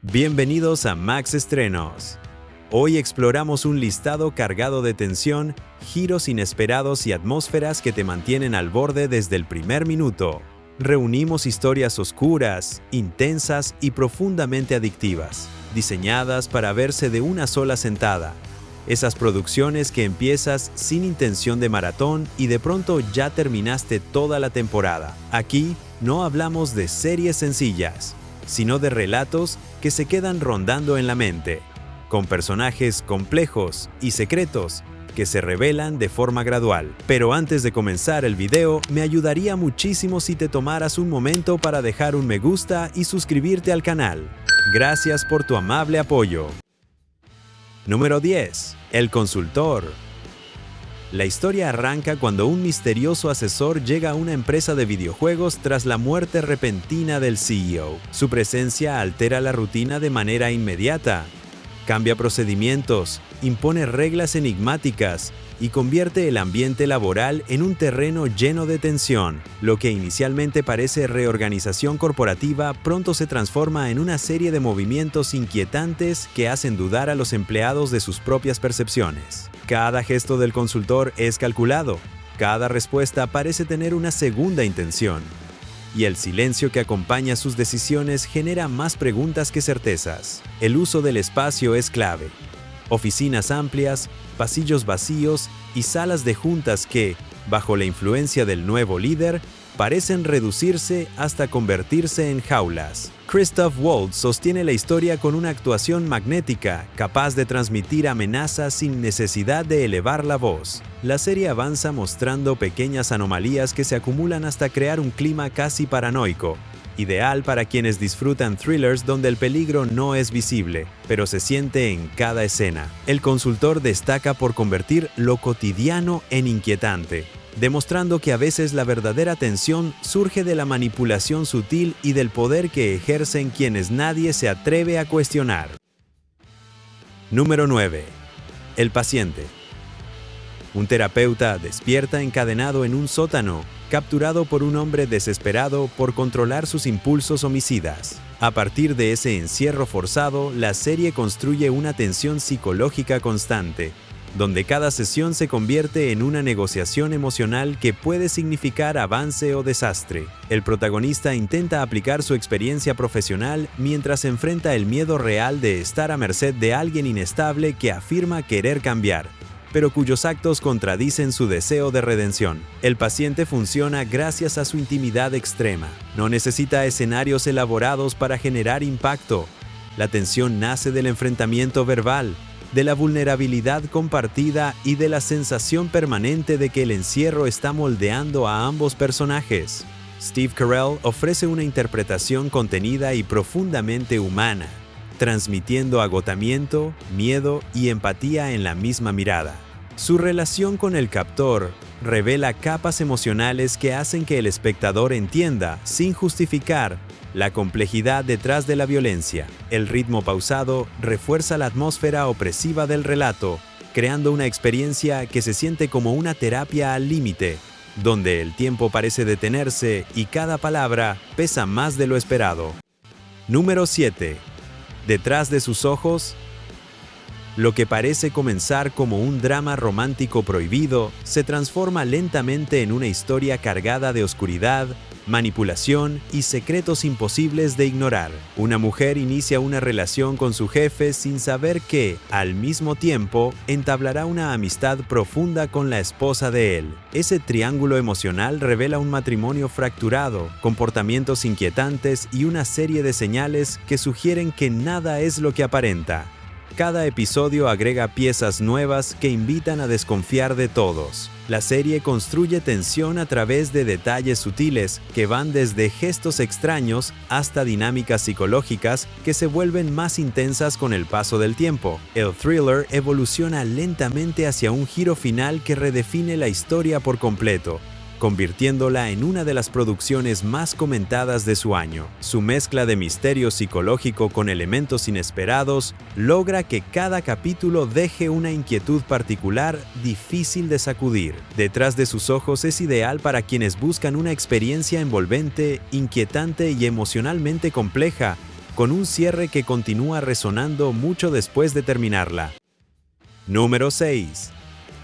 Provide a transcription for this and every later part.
Bienvenidos a Max Estrenos. Hoy exploramos un listado cargado de tensión, giros inesperados y atmósferas que te mantienen al borde desde el primer minuto. Reunimos historias oscuras, intensas y profundamente adictivas, diseñadas para verse de una sola sentada. Esas producciones que empiezas sin intención de maratón y de pronto ya terminaste toda la temporada. Aquí no hablamos de series sencillas, sino de relatos que se quedan rondando en la mente, con personajes complejos y secretos que se revelan de forma gradual. Pero antes de comenzar el video, me ayudaría muchísimo si te tomaras un momento para dejar un me gusta y suscribirte al canal. Gracias por tu amable apoyo. Número 10. El consultor. La historia arranca cuando un misterioso asesor llega a una empresa de videojuegos tras la muerte repentina del CEO. Su presencia altera la rutina de manera inmediata, cambia procedimientos, impone reglas enigmáticas y convierte el ambiente laboral en un terreno lleno de tensión. Lo que inicialmente parece reorganización corporativa pronto se transforma en una serie de movimientos inquietantes que hacen dudar a los empleados de sus propias percepciones. Cada gesto del consultor es calculado, cada respuesta parece tener una segunda intención, y el silencio que acompaña sus decisiones genera más preguntas que certezas. El uso del espacio es clave. Oficinas amplias, pasillos vacíos y salas de juntas que, bajo la influencia del nuevo líder, parecen reducirse hasta convertirse en jaulas. Christoph Waltz sostiene la historia con una actuación magnética, capaz de transmitir amenazas sin necesidad de elevar la voz. La serie avanza mostrando pequeñas anomalías que se acumulan hasta crear un clima casi paranoico, ideal para quienes disfrutan thrillers donde el peligro no es visible, pero se siente en cada escena. El consultor destaca por convertir lo cotidiano en inquietante, demostrando que a veces la verdadera tensión surge de la manipulación sutil y del poder que ejercen quienes nadie se atreve a cuestionar. Número 9. El paciente. Un terapeuta despierta encadenado en un sótano, capturado por un hombre desesperado por controlar sus impulsos homicidas. A partir de ese encierro forzado, la serie construye una tensión psicológica constante, donde cada sesión se convierte en una negociación emocional que puede significar avance o desastre. El protagonista intenta aplicar su experiencia profesional mientras enfrenta el miedo real de estar a merced de alguien inestable que afirma querer cambiar, pero cuyos actos contradicen su deseo de redención. El paciente funciona gracias a su intimidad extrema. No necesita escenarios elaborados para generar impacto. La tensión nace del enfrentamiento verbal, de la vulnerabilidad compartida y de la sensación permanente de que el encierro está moldeando a ambos personajes. Steve Carell ofrece una interpretación contenida y profundamente humana, transmitiendo agotamiento, miedo y empatía en la misma mirada. Su relación con el captor revela capas emocionales que hacen que el espectador entienda, sin justificar, la complejidad detrás de la violencia. El ritmo pausado refuerza la atmósfera opresiva del relato, creando una experiencia que se siente como una terapia al límite, donde el tiempo parece detenerse y cada palabra pesa más de lo esperado. Número 7. Detrás de sus ojos. Lo que parece comenzar como un drama romántico prohibido se transforma lentamente en una historia cargada de oscuridad, manipulación y secretos imposibles de ignorar. Una mujer inicia una relación con su jefe sin saber que, al mismo tiempo, entablará una amistad profunda con la esposa de él. Ese triángulo emocional revela un matrimonio fracturado, comportamientos inquietantes y una serie de señales que sugieren que nada es lo que aparenta. Cada episodio agrega piezas nuevas que invitan a desconfiar de todos. La serie construye tensión a través de detalles sutiles que van desde gestos extraños hasta dinámicas psicológicas que se vuelven más intensas con el paso del tiempo. El thriller evoluciona lentamente hacia un giro final que redefine la historia por completo, convirtiéndola en una de las producciones más comentadas de su año. Su mezcla de misterio psicológico con elementos inesperados logra que cada capítulo deje una inquietud particular difícil de sacudir. Detrás de sus ojos es ideal para quienes buscan una experiencia envolvente, inquietante y emocionalmente compleja, con un cierre que continúa resonando mucho después de terminarla. Número 6.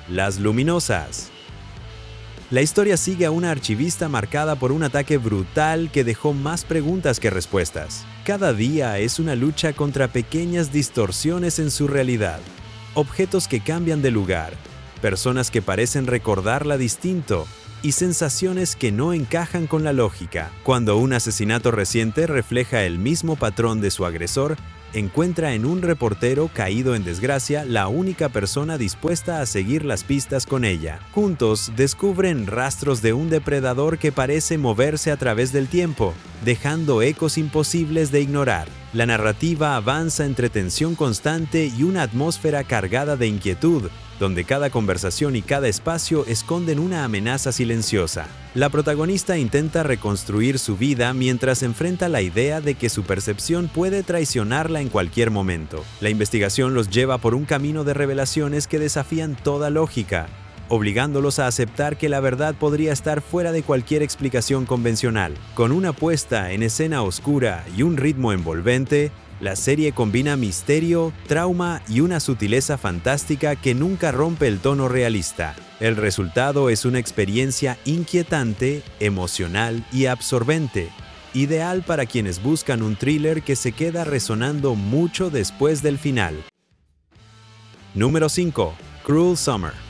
Las luminosas. La historia sigue a una archivista marcada por un ataque brutal que dejó más preguntas que respuestas. Cada día es una lucha contra pequeñas distorsiones en su realidad. Objetos que cambian de lugar, personas que parecen recordarla distinto y sensaciones que no encajan con la lógica. Cuando un asesinato reciente refleja el mismo patrón de su agresor, encuentra en un reportero caído en desgracia la única persona dispuesta a seguir las pistas con ella. Juntos descubren rastros de un depredador que parece moverse a través del tiempo, dejando ecos imposibles de ignorar. La narrativa avanza entre tensión constante y una atmósfera cargada de inquietud, donde cada conversación y cada espacio esconden una amenaza silenciosa. La protagonista intenta reconstruir su vida mientras enfrenta la idea de que su percepción puede traicionarla en cualquier momento. La investigación los lleva por un camino de revelaciones que desafían toda lógica, obligándolos a aceptar que la verdad podría estar fuera de cualquier explicación convencional. Con una puesta en escena oscura y un ritmo envolvente, la serie combina misterio, trauma y una sutileza fantástica que nunca rompe el tono realista. El resultado es una experiencia inquietante, emocional y absorbente, ideal para quienes buscan un thriller que se queda resonando mucho después del final. Número 5. Cruel Summer.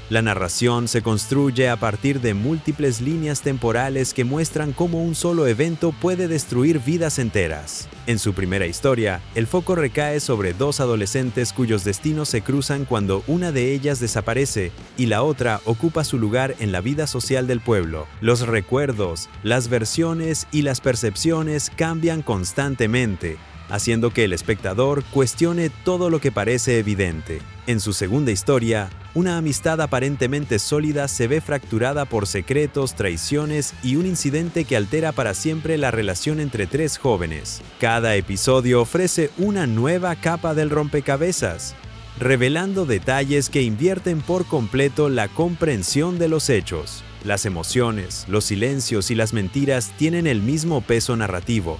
La narración se construye a partir de múltiples líneas temporales que muestran cómo un solo evento puede destruir vidas enteras. En su primera historia, el foco recae sobre dos adolescentes cuyos destinos se cruzan cuando una de ellas desaparece y la otra ocupa su lugar en la vida social del pueblo. Los recuerdos, las versiones y las percepciones cambian constantemente, haciendo que el espectador cuestione todo lo que parece evidente. En su segunda historia, una amistad aparentemente sólida se ve fracturada por secretos, traiciones y un incidente que altera para siempre la relación entre tres jóvenes. Cada episodio ofrece una nueva capa del rompecabezas, revelando detalles que invierten por completo la comprensión de los hechos. Las emociones, los silencios y las mentiras tienen el mismo peso narrativo,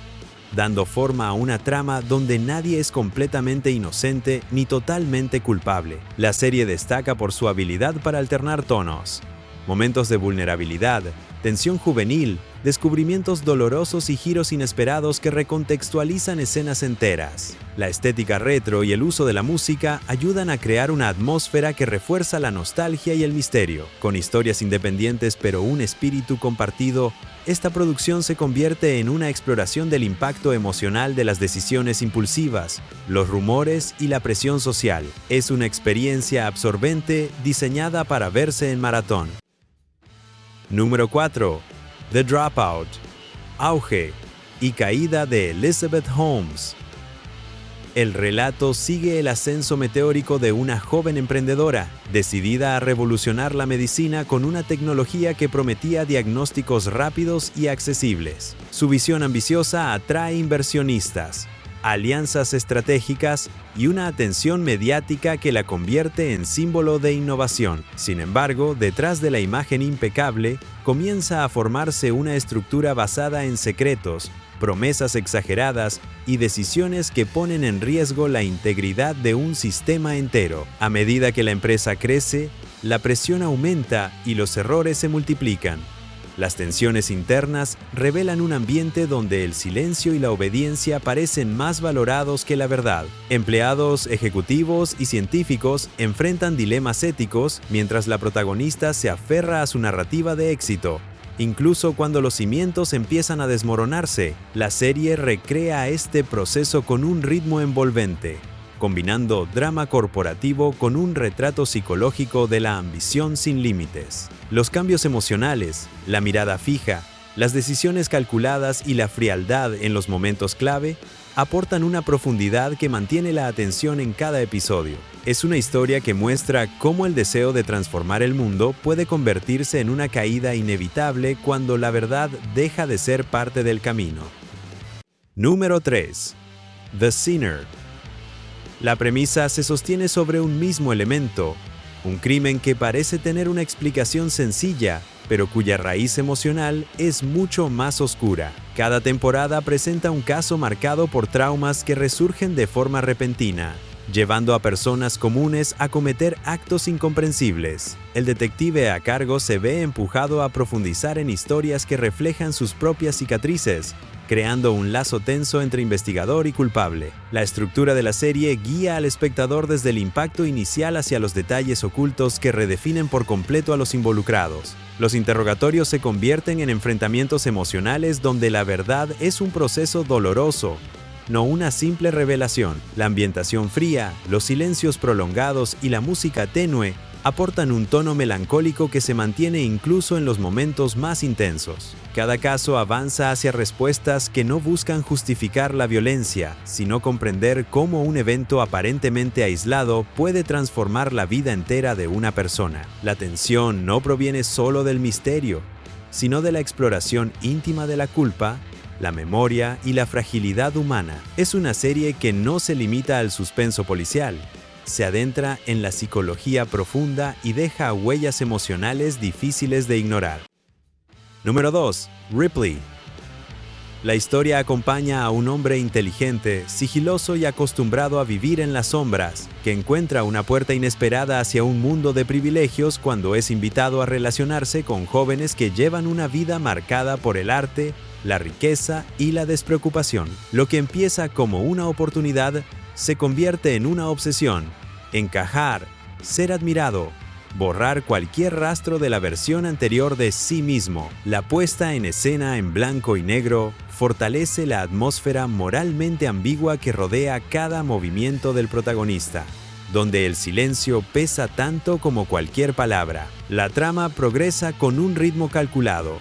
dando forma a una trama donde nadie es completamente inocente ni totalmente culpable. La serie destaca por su habilidad para alternar tonos, momentos de vulnerabilidad, tensión juvenil, descubrimientos dolorosos y giros inesperados que recontextualizan escenas enteras. La estética retro y el uso de la música ayudan a crear una atmósfera que refuerza la nostalgia y el misterio. Con historias independientes pero un espíritu compartido, esta producción se convierte en una exploración del impacto emocional de las decisiones impulsivas, los rumores y la presión social. Es una experiencia absorbente diseñada para verse en maratón. Número 4. The Dropout. Auge y caída de Elizabeth Holmes. El relato sigue el ascenso meteórico de una joven emprendedora, decidida a revolucionar la medicina con una tecnología que prometía diagnósticos rápidos y accesibles. Su visión ambiciosa atrae inversionistas, alianzas estratégicas y una atención mediática que la convierte en símbolo de innovación. Sin embargo, detrás de la imagen impecable, comienza a formarse una estructura basada en secretos, promesas exageradas y decisiones que ponen en riesgo la integridad de un sistema entero. A medida que la empresa crece, la presión aumenta y los errores se multiplican. Las tensiones internas revelan un ambiente donde el silencio y la obediencia parecen más valorados que la verdad. Empleados, ejecutivos y científicos enfrentan dilemas éticos mientras la protagonista se aferra a su narrativa de éxito. Incluso cuando los cimientos empiezan a desmoronarse, la serie recrea este proceso con un ritmo envolvente, combinando drama corporativo con un retrato psicológico de la ambición sin límites. Los cambios emocionales, la mirada fija, las decisiones calculadas y la frialdad en los momentos clave aportan una profundidad que mantiene la atención en cada episodio. Es una historia que muestra cómo el deseo de transformar el mundo puede convertirse en una caída inevitable cuando la verdad deja de ser parte del camino. Número 3. The Sinner. La premisa se sostiene sobre un mismo elemento, un crimen que parece tener una explicación sencilla, pero cuya raíz emocional es mucho más oscura. Cada temporada presenta un caso marcado por traumas que resurgen de forma repentina, llevando a personas comunes a cometer actos incomprensibles. El detective a cargo se ve empujado a profundizar en historias que reflejan sus propias cicatrices, creando un lazo tenso entre investigador y culpable. La estructura de la serie guía al espectador desde el impacto inicial hacia los detalles ocultos que redefinen por completo a los involucrados. Los interrogatorios se convierten en enfrentamientos emocionales donde la verdad es un proceso doloroso, no una simple revelación. La ambientación fría, los silencios prolongados y la música tenue aportan un tono melancólico que se mantiene incluso en los momentos más intensos. Cada caso avanza hacia respuestas que no buscan justificar la violencia, sino comprender cómo un evento aparentemente aislado puede transformar la vida entera de una persona. La tensión no proviene solo del misterio, sino de la exploración íntima de la culpa, la memoria y la fragilidad humana. Es una serie que no se limita al suspenso policial. Se adentra en la psicología profunda y deja huellas emocionales difíciles de ignorar. Número 2. Ripley. La historia acompaña a un hombre inteligente, sigiloso y acostumbrado a vivir en las sombras, que encuentra una puerta inesperada hacia un mundo de privilegios cuando es invitado a relacionarse con jóvenes que llevan una vida marcada por el arte, la riqueza y la despreocupación. Lo que empieza como una oportunidad se convierte en una obsesión. Encajar, ser admirado, borrar cualquier rastro de la versión anterior de sí mismo. La puesta en escena en blanco y negro fortalece la atmósfera moralmente ambigua que rodea cada movimiento del protagonista, donde el silencio pesa tanto como cualquier palabra. La trama progresa con un ritmo calculado,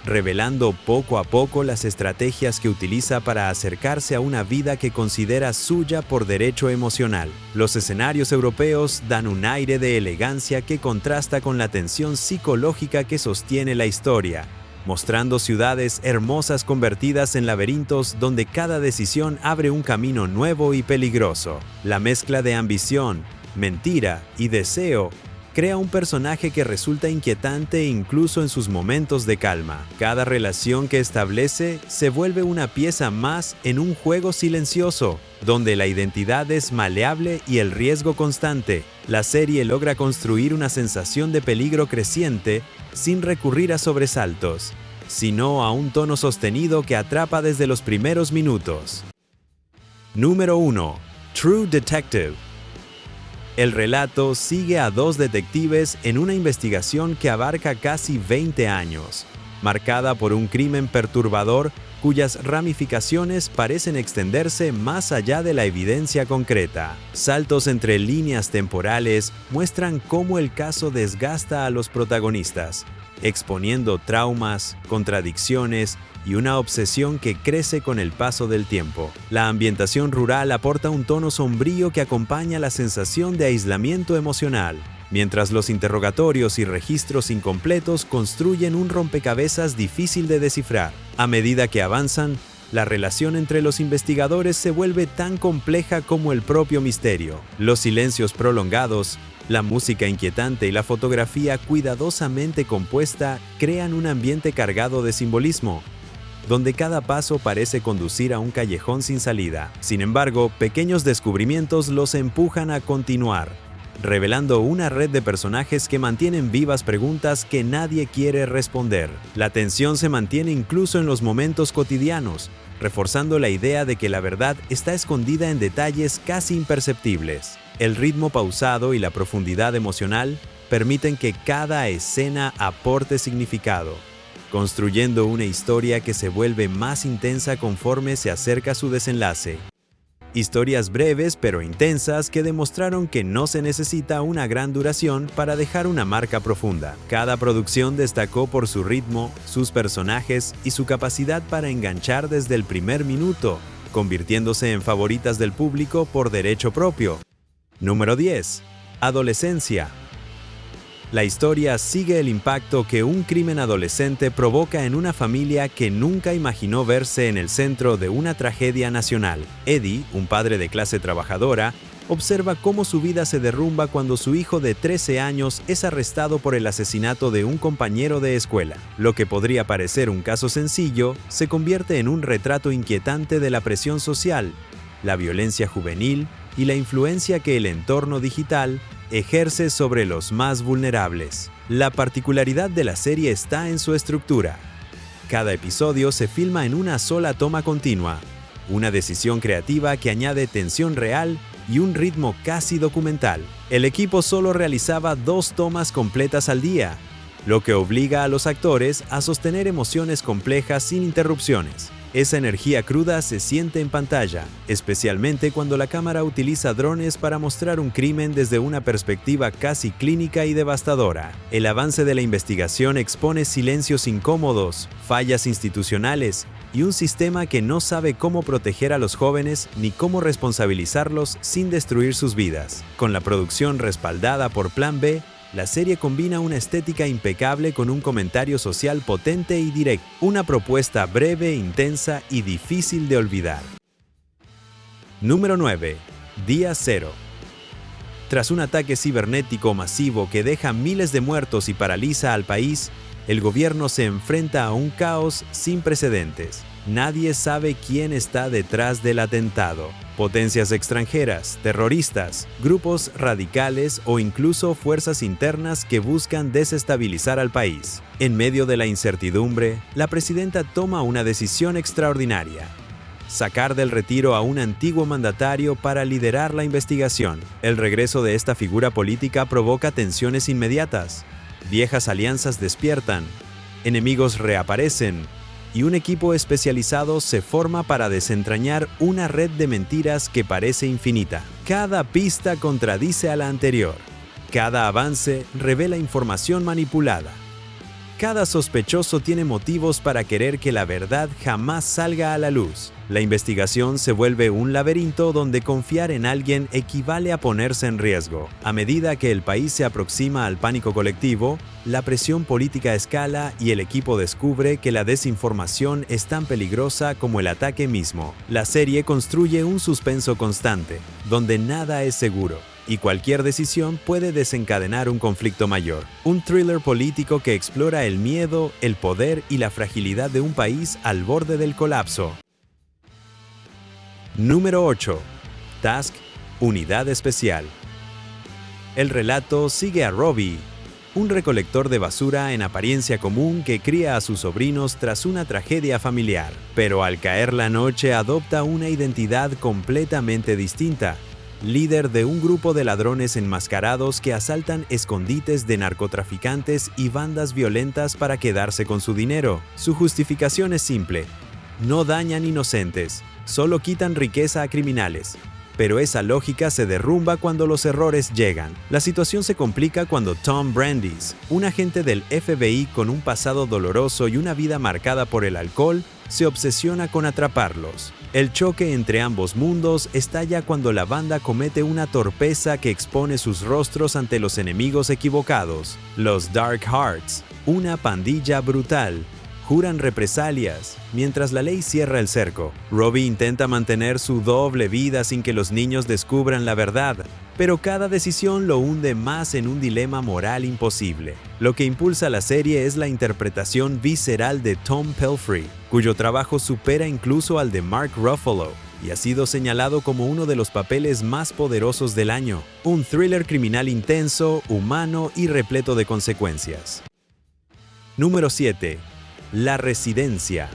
revelando poco a poco las estrategias que utiliza para acercarse a una vida que considera suya por derecho emocional. Los escenarios europeos dan un aire de elegancia que contrasta con la tensión psicológica que sostiene la historia, mostrando ciudades hermosas convertidas en laberintos donde cada decisión abre un camino nuevo y peligroso. La mezcla de ambición, mentira y deseo crea un personaje que resulta inquietante incluso en sus momentos de calma. Cada relación que establece se vuelve una pieza más en un juego silencioso, donde la identidad es maleable y el riesgo constante. La serie logra construir una sensación de peligro creciente sin recurrir a sobresaltos, sino a un tono sostenido que atrapa desde los primeros minutos. Número 1. True Detective. El relato sigue a dos detectives en una investigación que abarca casi 20 años, marcada por un crimen perturbador cuyas ramificaciones parecen extenderse más allá de la evidencia concreta. Saltos entre líneas temporales muestran cómo el caso desgasta a los protagonistas, exponiendo traumas, contradicciones y una obsesión que crece con el paso del tiempo. La ambientación rural aporta un tono sombrío que acompaña la sensación de aislamiento emocional, mientras los interrogatorios y registros incompletos construyen un rompecabezas difícil de descifrar. A medida que avanzan, la relación entre los investigadores se vuelve tan compleja como el propio misterio. Los silencios prolongados, la música inquietante y la fotografía cuidadosamente compuesta crean un ambiente cargado de simbolismo, donde cada paso parece conducir a un callejón sin salida. Sin embargo, pequeños descubrimientos los empujan a continuar, revelando una red de personajes que mantienen vivas preguntas que nadie quiere responder. La tensión se mantiene incluso en los momentos cotidianos, reforzando la idea de que la verdad está escondida en detalles casi imperceptibles. El ritmo pausado y la profundidad emocional permiten que cada escena aporte significado, construyendo una historia que se vuelve más intensa conforme se acerca a su desenlace. Historias breves pero intensas que demostraron que no se necesita una gran duración para dejar una marca profunda. Cada producción destacó por su ritmo, sus personajes y su capacidad para enganchar desde el primer minuto, convirtiéndose en favoritas del público por derecho propio. Número 10. Adolescencia. La historia sigue el impacto que un crimen adolescente provoca en una familia que nunca imaginó verse en el centro de una tragedia nacional. Eddie, un padre de clase trabajadora, observa cómo su vida se derrumba cuando su hijo de 13 años es arrestado por el asesinato de un compañero de escuela. Lo que podría parecer un caso sencillo, se convierte en un retrato inquietante de la presión social, la violencia juvenil y la influencia que el entorno digital ejerce sobre los más vulnerables. La particularidad de la serie está en su estructura. Cada episodio se filma en una sola toma continua, una decisión creativa que añade tensión real y un ritmo casi documental. El equipo solo realizaba 2 tomas completas al día, lo que obliga a los actores a sostener emociones complejas sin interrupciones. Esa energía cruda se siente en pantalla, especialmente cuando la cámara utiliza drones para mostrar un crimen desde una perspectiva casi clínica y devastadora. El avance de la investigación expone silencios incómodos, fallas institucionales y un sistema que no sabe cómo proteger a los jóvenes ni cómo responsabilizarlos sin destruir sus vidas. Con la producción respaldada por Plan B, la serie combina una estética impecable con un comentario social potente y directo, una propuesta breve, intensa y difícil de olvidar. Número 9. Día Cero. Tras un ataque cibernético masivo que deja miles de muertos y paraliza al país, el gobierno se enfrenta a un caos sin precedentes. Nadie sabe quién está detrás del atentado. Potencias extranjeras, terroristas, grupos radicales o incluso fuerzas internas que buscan desestabilizar al país. En medio de la incertidumbre, la presidenta toma una decisión extraordinaria: sacar del retiro a un antiguo mandatario para liderar la investigación. El regreso de esta figura política provoca tensiones inmediatas. Viejas alianzas despiertan, enemigos reaparecen, y un equipo especializado se forma para desentrañar una red de mentiras que parece infinita. Cada pista contradice a la anterior. Cada avance revela información manipulada. Cada sospechoso tiene motivos para querer que la verdad jamás salga a la luz. La investigación se vuelve un laberinto donde confiar en alguien equivale a ponerse en riesgo. A medida que el país se aproxima al pánico colectivo, la presión política escala y el equipo descubre que la desinformación es tan peligrosa como el ataque mismo. La serie construye un suspenso constante, donde nada es seguro, y cualquier decisión puede desencadenar un conflicto mayor. Un thriller político que explora el miedo, el poder y la fragilidad de un país al borde del colapso. Número 8. Task, Unidad Especial. El relato sigue a Robbie, un recolector de basura en apariencia común que cría a sus sobrinos tras una tragedia familiar, pero al caer la noche adopta una identidad completamente distinta: líder de un grupo de ladrones enmascarados que asaltan escondites de narcotraficantes y bandas violentas para quedarse con su dinero. Su justificación es simple: no dañan inocentes, solo quitan riqueza a criminales. Pero esa lógica se derrumba cuando los errores llegan. La situación se complica cuando Tom Brandis, un agente del FBI con un pasado doloroso y una vida marcada por el alcohol, se obsesiona con atraparlos. El choque entre ambos mundos estalla cuando la banda comete una torpeza que expone sus rostros ante los enemigos equivocados. Los Dark Hearts, una pandilla brutal, juran represalias, mientras la ley cierra el cerco. Robbie intenta mantener su doble vida sin que los niños descubran la verdad, pero cada decisión lo hunde más en un dilema moral imposible. Lo que impulsa la serie es la interpretación visceral de Tom Pelphrey, cuyo trabajo supera incluso al de Mark Ruffalo, y ha sido señalado como uno de los papeles más poderosos del año. Un thriller criminal intenso, humano y repleto de consecuencias. Número 7. La Residencia.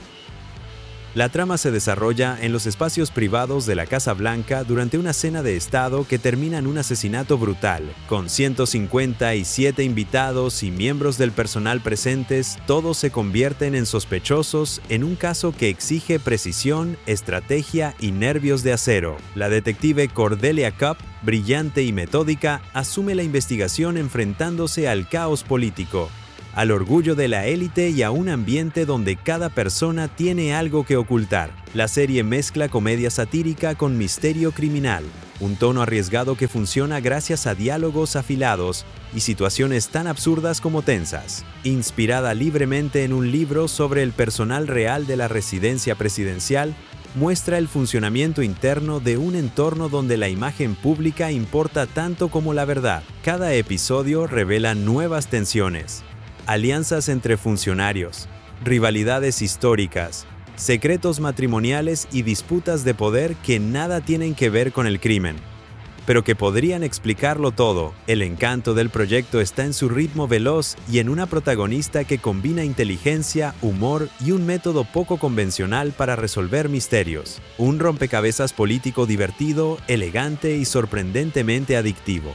La trama se desarrolla en los espacios privados de la Casa Blanca durante una cena de estado que termina en un asesinato brutal. Con 157 invitados y miembros del personal presentes, todos se convierten en sospechosos en un caso que exige precisión, estrategia y nervios de acero. La detective Cordelia Cup, brillante y metódica, asume la investigación enfrentándose al caos político, al orgullo de la élite y a un ambiente donde cada persona tiene algo que ocultar. La serie mezcla comedia satírica con misterio criminal, un tono arriesgado que funciona gracias a diálogos afilados y situaciones tan absurdas como tensas. Inspirada libremente en un libro sobre el personal real de la residencia presidencial, muestra el funcionamiento interno de un entorno donde la imagen pública importa tanto como la verdad. Cada episodio revela nuevas tensiones, alianzas entre funcionarios, rivalidades históricas, secretos matrimoniales y disputas de poder que nada tienen que ver con el crimen, pero que podrían explicarlo todo. El encanto del proyecto está en su ritmo veloz y en una protagonista que combina inteligencia, humor y un método poco convencional para resolver misterios. Un rompecabezas político divertido, elegante y sorprendentemente adictivo.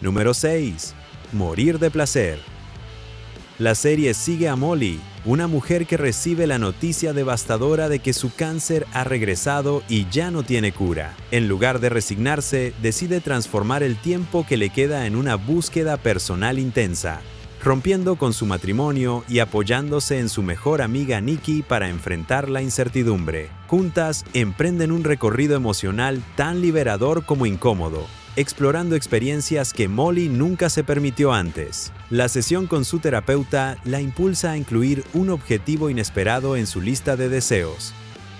Número 6. Morir de placer. La serie sigue a Molly, una mujer que recibe la noticia devastadora de que su cáncer ha regresado y ya no tiene cura. En lugar de resignarse, decide transformar el tiempo que le queda en una búsqueda personal intensa, rompiendo con su matrimonio y apoyándose en su mejor amiga Nikki para enfrentar la incertidumbre. Juntas, emprenden un recorrido emocional tan liberador como incómodo, explorando experiencias que Molly nunca se permitió antes. La sesión con su terapeuta la impulsa a incluir un objetivo inesperado en su lista de deseos: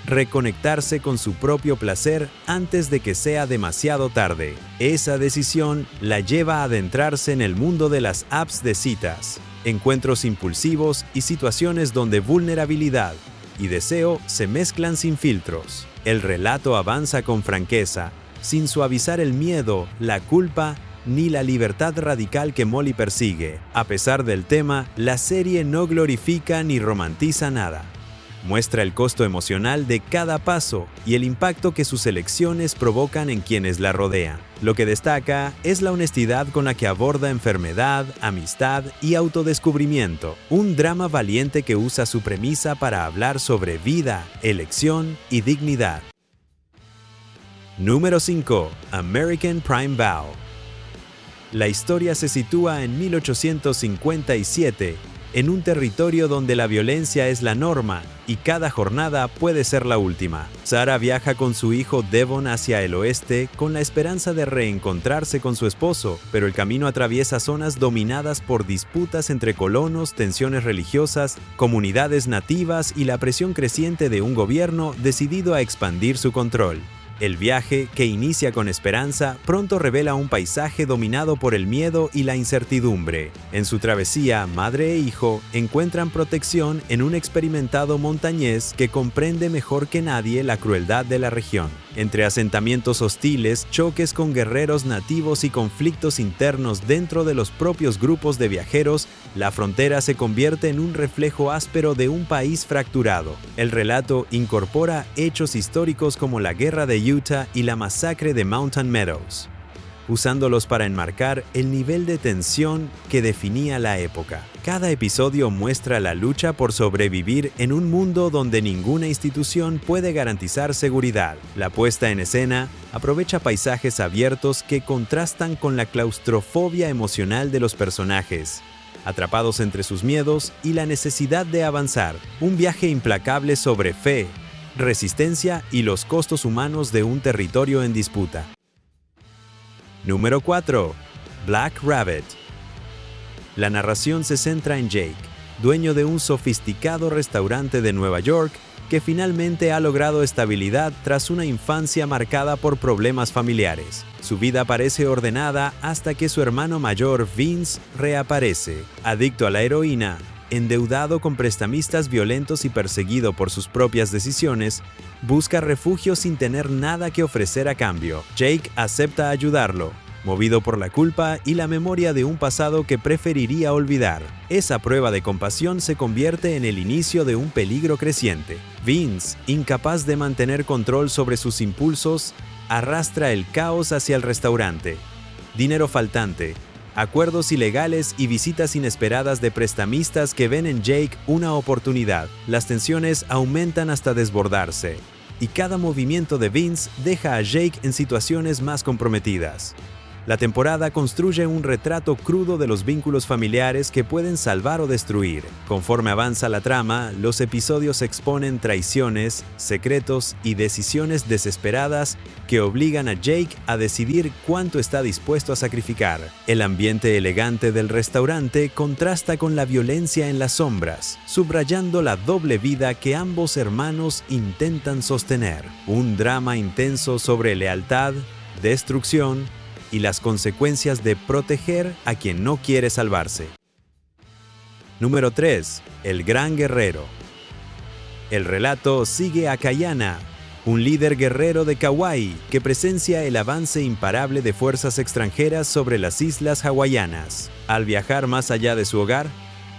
reconectarse con su propio placer antes de que sea demasiado tarde. Esa decisión la lleva a adentrarse en el mundo de las apps de citas, encuentros impulsivos y situaciones donde vulnerabilidad y deseo se mezclan sin filtros. El relato avanza con franqueza, sin suavizar el miedo, la culpa ni la libertad radical que Molly persigue. A pesar del tema, la serie no glorifica ni romantiza nada. Muestra el costo emocional de cada paso y el impacto que sus elecciones provocan en quienes la rodean. Lo que destaca es la honestidad con la que aborda enfermedad, amistad y autodescubrimiento. Un drama valiente que usa su premisa para hablar sobre vida, elección y dignidad. Número 5. American Prime Vow. La historia se sitúa en 1857, en un territorio donde la violencia es la norma y cada jornada puede ser la última. Sarah viaja con su hijo Devon hacia el oeste con la esperanza de reencontrarse con su esposo, pero el camino atraviesa zonas dominadas por disputas entre colonos, tensiones religiosas, comunidades nativas y la presión creciente de un gobierno decidido a expandir su control. El viaje, que inicia con esperanza, pronto revela un paisaje dominado por el miedo y la incertidumbre. En su travesía, madre e hijo encuentran protección en un experimentado montañés que comprende mejor que nadie la crueldad de la región. Entre asentamientos hostiles, choques con guerreros nativos y conflictos internos dentro de los propios grupos de viajeros, la frontera se convierte en un reflejo áspero de un país fracturado. El relato incorpora hechos históricos como la Guerra de Utah y la masacre de Mountain Meadows, usándolos para enmarcar el nivel de tensión que definía la época. Cada episodio muestra la lucha por sobrevivir en un mundo donde ninguna institución puede garantizar seguridad. La puesta en escena aprovecha paisajes abiertos que contrastan con la claustrofobia emocional de los personajes, atrapados entre sus miedos y la necesidad de avanzar. Un viaje implacable sobre fe, resistencia y los costos humanos de un territorio en disputa. Número 4. Black Rabbit. La narración se centra en Jake, dueño de un sofisticado restaurante de Nueva York que finalmente ha logrado estabilidad tras una infancia marcada por problemas familiares. Su vida parece ordenada hasta que su hermano mayor, Vince, reaparece. Adicto a la heroína, endeudado con prestamistas violentos y perseguido por sus propias decisiones, busca refugio sin tener nada que ofrecer a cambio. Jake acepta ayudarlo, movido por la culpa y la memoria de un pasado que preferiría olvidar. Esa prueba de compasión se convierte en el inicio de un peligro creciente. Vince, incapaz de mantener control sobre sus impulsos, arrastra el caos hacia el restaurante. Dinero faltante, acuerdos ilegales y visitas inesperadas de prestamistas que ven en Jake una oportunidad. Las tensiones aumentan hasta desbordarse, y cada movimiento de Vince deja a Jake en situaciones más comprometidas. La temporada construye un retrato crudo de los vínculos familiares que pueden salvar o destruir. Conforme avanza la trama, los episodios exponen traiciones, secretos y decisiones desesperadas que obligan a Jake a decidir cuánto está dispuesto a sacrificar. El ambiente elegante del restaurante contrasta con la violencia en las sombras, subrayando la doble vida que ambos hermanos intentan sostener. Un drama intenso sobre lealtad, destrucción y las consecuencias de proteger a quien no quiere salvarse. Número 3. El Gran Guerrero. El relato sigue a Kayana, un líder guerrero de Kauai que presencia el avance imparable de fuerzas extranjeras sobre las islas hawaianas. Al viajar más allá de su hogar,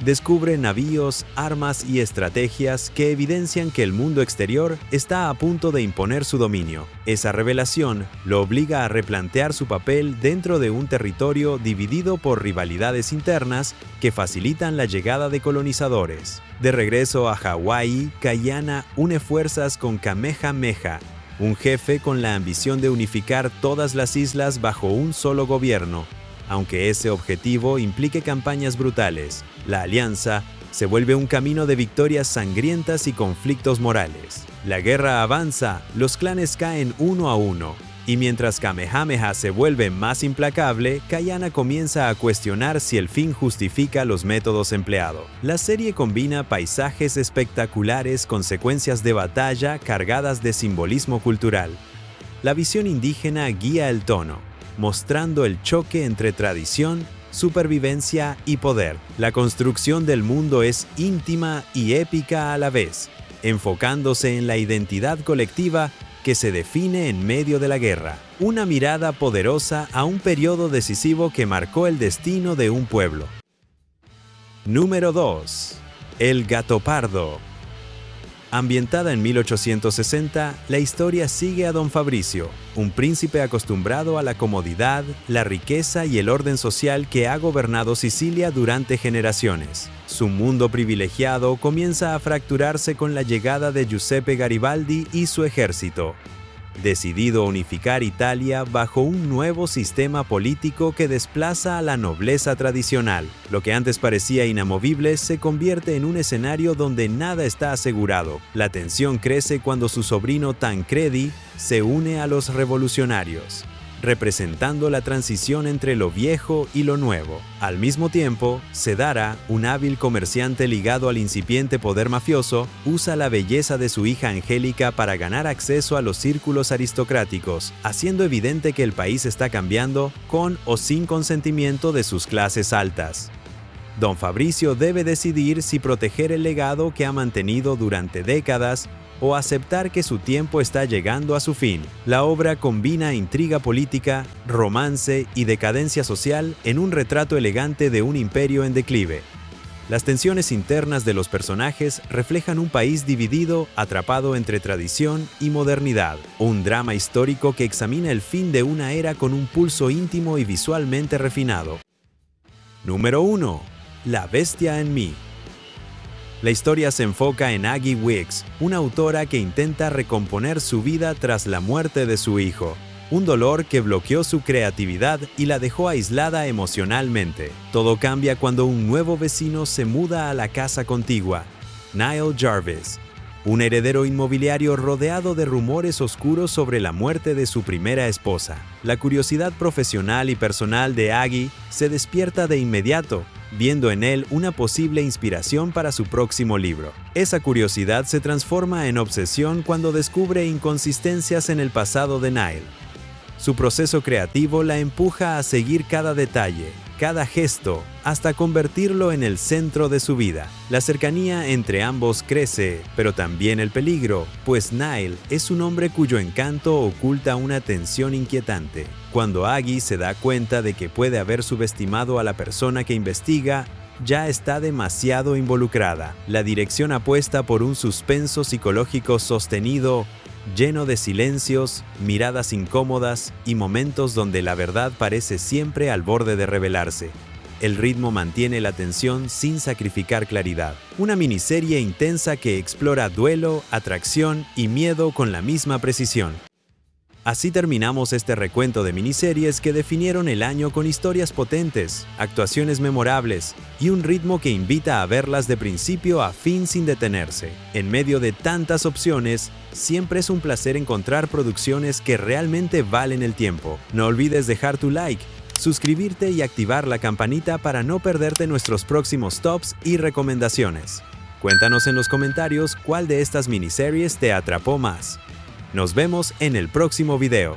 descubre navíos, armas y estrategias que evidencian que el mundo exterior está a punto de imponer su dominio. Esa revelación lo obliga a replantear su papel dentro de un territorio dividido por rivalidades internas que facilitan la llegada de colonizadores. De regreso a Hawái, Kayana une fuerzas con Kamehameha, un jefe con la ambición de unificar todas las islas bajo un solo gobierno. Aunque ese objetivo implique campañas brutales, la alianza se vuelve un camino de victorias sangrientas y conflictos morales. La guerra avanza, los clanes caen uno a uno, y mientras Kamehameha se vuelve más implacable, Kayana comienza a cuestionar si el fin justifica los métodos empleados. La serie combina paisajes espectaculares con secuencias de batalla cargadas de simbolismo cultural. La visión indígena guía el tono, mostrando el choque entre tradición, supervivencia y poder. La construcción del mundo es íntima y épica a la vez, enfocándose en la identidad colectiva que se define en medio de la guerra. Una mirada poderosa a un periodo decisivo que marcó el destino de un pueblo. Número 2. El Gato Pardo. Ambientada en 1860, la historia sigue a Don Fabricio, un príncipe acostumbrado a la comodidad, la riqueza y el orden social que ha gobernado Sicilia durante generaciones. Su mundo privilegiado comienza a fracturarse con la llegada de Giuseppe Garibaldi y su ejército, decidido a unificar Italia bajo un nuevo sistema político que desplaza a la nobleza tradicional. Lo que antes parecía inamovible se convierte en un escenario donde nada está asegurado. La tensión crece cuando su sobrino Tancredi se une a los revolucionarios, representando la transición entre lo viejo y lo nuevo. Al mismo tiempo, Cedara, un hábil comerciante ligado al incipiente poder mafioso, usa la belleza de su hija Angélica para ganar acceso a los círculos aristocráticos, haciendo evidente que el país está cambiando con o sin consentimiento de sus clases altas. Don Fabricio debe decidir si proteger el legado que ha mantenido durante décadas o aceptar que su tiempo está llegando a su fin. La obra combina intriga política, romance y decadencia social en un retrato elegante de un imperio en declive. Las tensiones internas de los personajes reflejan un país dividido, atrapado entre tradición y modernidad. Un drama histórico que examina el fin de una era con un pulso íntimo y visualmente refinado. Número 1. La bestia en mí. La historia se enfoca en Aggie Wicks, una autora que intenta recomponer su vida tras la muerte de su hijo, un dolor que bloqueó su creatividad y la dejó aislada emocionalmente. Todo cambia cuando un nuevo vecino se muda a la casa contigua, Niall Jarvis, un heredero inmobiliario rodeado de rumores oscuros sobre la muerte de su primera esposa. La curiosidad profesional y personal de Aggie se despierta de inmediato, viendo en él una posible inspiración para su próximo libro. Esa curiosidad se transforma en obsesión cuando descubre inconsistencias en el pasado de Niall. Su proceso creativo la empuja a seguir cada detalle, cada gesto, hasta convertirlo en el centro de su vida. La cercanía entre ambos crece, pero también el peligro, pues Niall es un hombre cuyo encanto oculta una tensión inquietante. Cuando Aggie se da cuenta de que puede haber subestimado a la persona que investiga, ya está demasiado involucrada. La dirección apuesta por un suspenso psicológico sostenido, lleno de silencios, miradas incómodas y momentos donde la verdad parece siempre al borde de revelarse. El ritmo mantiene la tensión sin sacrificar claridad. Una miniserie intensa que explora duelo, atracción y miedo con la misma precisión. Así terminamos este recuento de miniseries que definieron el año con historias potentes, actuaciones memorables y un ritmo que invita a verlas de principio a fin sin detenerse. En medio de tantas opciones, siempre es un placer encontrar producciones que realmente valen el tiempo. No olvides dejar tu like, suscribirte y activar la campanita para no perderte nuestros próximos tops y recomendaciones. Cuéntanos en los comentarios cuál de estas miniseries te atrapó más. Nos vemos en el próximo video.